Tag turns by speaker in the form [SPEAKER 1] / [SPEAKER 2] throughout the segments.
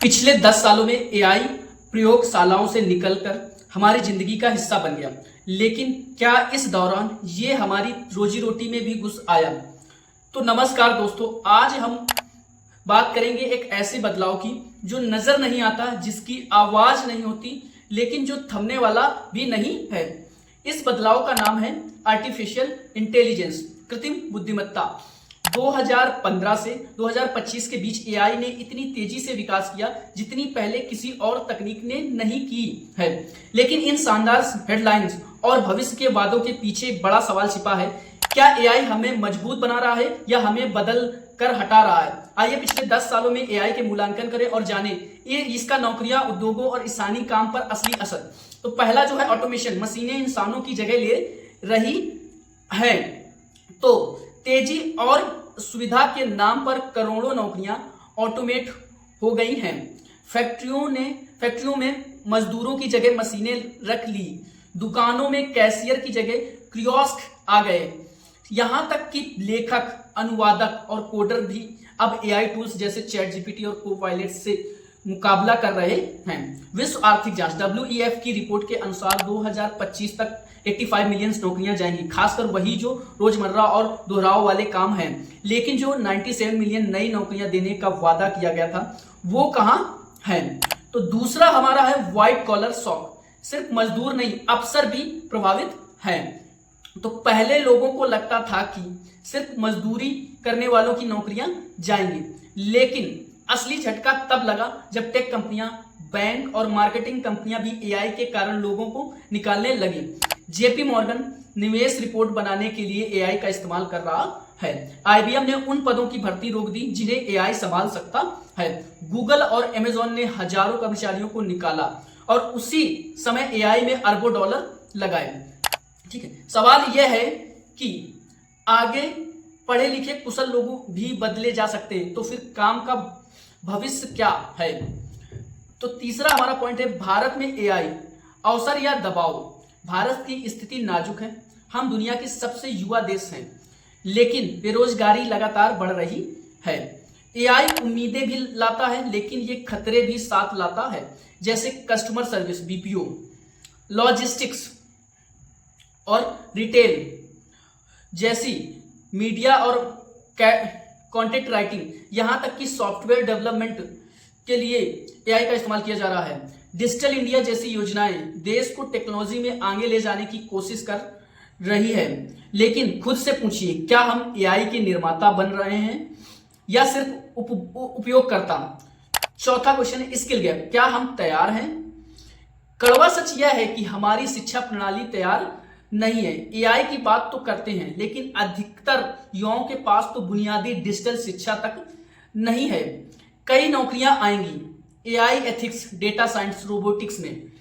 [SPEAKER 1] पिछले 10 सालों में एआई प्रयोगशालाओं से निकलकर हमारी जिंदगी का हिस्सा बन गया, लेकिन क्या इस दौरान ये हमारी रोजी रोटी में भी घुस आया? तो नमस्कार दोस्तों, आज हम बात करेंगे एक ऐसे बदलाव की जो नजर नहीं आता, जिसकी आवाज नहीं होती, लेकिन जो थमने वाला भी नहीं है। इस बदलाव का नाम है आर्टिफिशियल इंटेलिजेंस, कृत्रिम बुद्धिमत्ता। 2015 से 2025 के बीच एआई ने इतनी तेजी से विकास किया जितनी पहले किसी और तकनीक ने नहीं की है। लेकिन इन शानदार हेडलाइंस और भविष्य के वादों के पीछे बड़ा सवाल छिपा है। क्या एआई हमें मजबूत बना रहा है या हमें बदल कर हटा रहा है? आइए पिछले 10 सालों में एआई के मूल्यांकन करें और जानें ये इसका नौकरियां, उद्योगों और इंसानी काम पर असली असर। तो पहला जो है ऑटोमेशन, मशीनें इंसानों की जगह ले रही है। तो तेजी और सुविधा के नाम पर करोड़ों नौकरियां ऑटोमेट हो गई हैं। फैक्ट्रियों में मजदूरों की जगह मशीनें रख ली। दुकानों में कैशियर की जगह कियोस्क आ गए। यहां तक कि लेखक, अनुवादक और कोडर भी अब एआई टूल्स जैसे चैट जीपीटी और कोपायलट से मुकाबला कर रहे हैं। विश्व आर्थिक जांच WEF की रिपोर्ट के अनुसार 2025 तक 85 मिलियन नौकरियां जाएंगी, खासकर वही जो रोजमर्रा और दोहराव वाले काम हैं। लेकिन जो 97 मिलियन नई नौकरियां देने का वादा किया गया था, वो कहां है? तो दूसरा हमारा है व्हाइट कॉलर शॉक। सिर्फ मजदूर नहीं, अफसर भी प्रभावित हैं। तो पहले लोगों को लगता था कि सिर्फ मजदूरी करने वालों की नौकरियां जाएंगी, लेकिन असली झटका तब लगा जब टेक कंपनियां, बैंक और मार्केटिंग कंपनियां भी एआई के कारण लोगों को निकालने लगी। जेपी मॉर्गन निवेश रिपोर्ट बनाने के लिए एआई का इस्तेमाल कर रहा है। आईबीएम ने उन पदों की भर्ती रोक दी जिन्हें एआई संभाल सकता है। गूगल और अमेजॉन ने हजारों कर्मचारियों को निकाला और उसी समय एआई में अरबों डॉलर लगाए। ठीक है, सवाल यह है कि आगे पढ़े लिखे कुशल लोग भी बदले जा सकते हैं, तो फिर काम का भविष्य क्या है? तो तीसरा हमारा पॉइंट है भारत में एआई अवसर या दबाव। भारत की स्थिति नाजुक है। हम दुनिया के सबसे युवा देश हैं, लेकिन बेरोजगारी लगातार बढ़ रही है। एआई उम्मीदें भी लाता है, लेकिन ये खतरे भी साथ लाता है, जैसे कस्टमर सर्विस BPO, लॉजिस्टिक्स और रिटेल जैसी, मीडिया और कंटेंट राइटिंग, यहां तक कि सॉफ्टवेयर डेवलपमेंट के लिए एआई का इस्तेमाल किया जा रहा है। डिजिटल इंडिया जैसी योजनाएं देश को टेक्नोलॉजी में आगे ले जाने की कोशिश कर रही है। लेकिन खुद से पूछिए, क्या हम एआई के निर्माता बन रहे हैं या सिर्फ उपयोगकर्ता? चौथा क्वेश्चन है स्किल गैप, क्या हम तैयार हैं? कड़वा सच यह है कि हमारी शिक्षा प्रणाली तैयार नहीं है। एआई की बात तो करते हैं, लेकिन अधिकतर युवाओं के पास तो बुनियादी डिजिटल शिक्षा तक नहीं है। कई नौकरियां आएंगी AI ethics, data science, robotics में,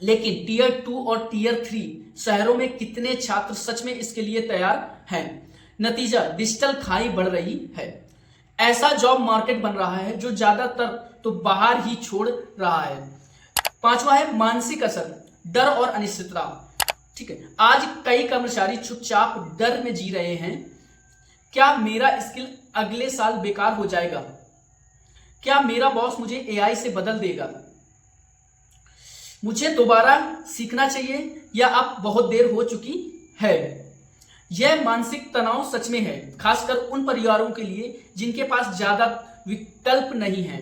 [SPEAKER 1] लेकिन Tier 2 और Tier 3 शहरों में कितने छात्र सच में इसके लिए तैयार हैं? नतीजा, डिजिटल खाई बढ़ रही है। ऐसा जॉब मार्केट बन रहा है जो ज्यादातर तो बाहर ही छोड़ रहा है। पांचवा है मानसिक असर, डर और अनिश्चितता। ठीक है, आज कई कर्मचारी चुपचाप डर में जी रहे हैं। क्या मेरा स्किल अगले साल बेकार हो जाएगा? क्या मेरा बॉस मुझे एआई से बदल देगा? मुझे दोबारा सीखना चाहिए या अब बहुत देर हो चुकी है? यह मानसिक तनाव सच में है, खासकर उन परिवारों के लिए जिनके पास ज्यादा विकल्प नहीं है।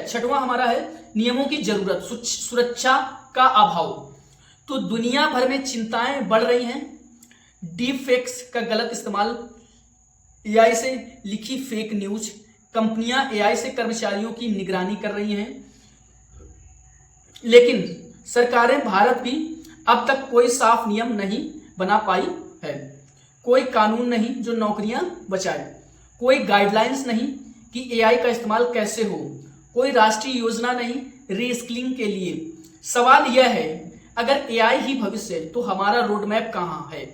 [SPEAKER 1] छठवां हमारा है नियमों की जरूरत, सुरक्षा का अभाव। तो दुनिया भर में चिंताएं बढ़ रही हैं। डीप फेक्स का गलत इस्तेमाल, एआई से लिखी फेक न्यूज, कंपनियां एआई से कर्मचारियों की निगरानी कर रही हैं, लेकिन सरकारें भारत भी अब तक कोई साफ नियम नहीं बना पाई है। कोई कानून नहीं जो नौकरियां बचाए, कोई गाइडलाइंस नहीं कि एआई का इस्तेमाल कैसे हो, कोई राष्ट्रीय योजना नहीं रीस्किलिंग के लिए। सवाल यह है, अगर एआई ही भविष्य है तो हमारा रोड मैप कहां है?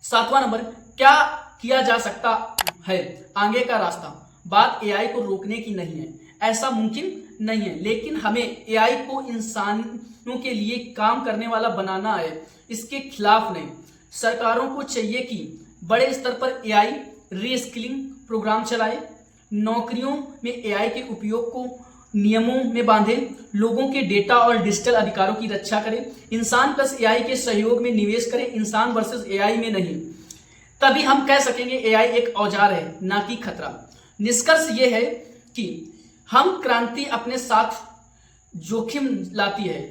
[SPEAKER 1] सातवां नंबर, क्या किया जा सकता है? आगे का रास्ता। बात एआई को रोकने की नहीं है, ऐसा मुमकिन नहीं है, लेकिन हमें एआई को इंसानों के लिए काम करने वाला बनाना है, इसके खिलाफ नहीं। सरकारों को चाहिए कि बड़े स्तर पर एआई रीस्किलिंग प्रोग्राम चलाए, नौकरियों में एआई के उपयोग को नियमों में बांधें, लोगों के डेटा और डिजिटल अधिकारों की रक्षा करें, इंसान प्लस एआई के सहयोग में निवेश करें, इंसान वर्सेस एआई में नहीं। तभी हम कह सकेंगे एआई एक औजार है, ना कि खतरा। निष्कर्ष यह है कि हम क्रांति अपने साथ जोखिम लाती है,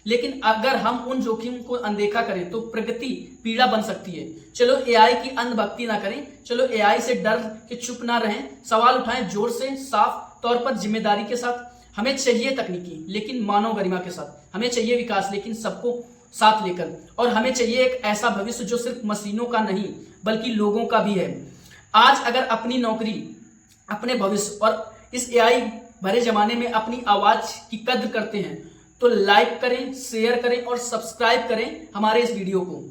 [SPEAKER 1] लेकिन अगर हम उन जोखिम को अनदेखा करें तो प्रगति पीड़ा बन सकती है। चलो एआई की अंधभक्ति ना करें, चलो एआई से डर के चुप ना रहें, सवाल उठाएं जोर से, साफ तौर पर, जिम्मेदारी के साथ। हमें चाहिए तकनीकी लेकिन मानव गरिमा के साथ, हमें चाहिए विकास लेकिन सबको साथ लेकर, और हमें चाहिए एक ऐसा भविष्य जो सिर्फ मशीनों का नहीं बल्कि लोगों का भी है। आज अगर अपनी नौकरी, अपने भविष्य और इस एआई भरे जमाने में अपनी आवाज की कद्र करते हैं तो लाइक करें, शेयर करें और सब्सक्राइब करें हमारे इस वीडियो को।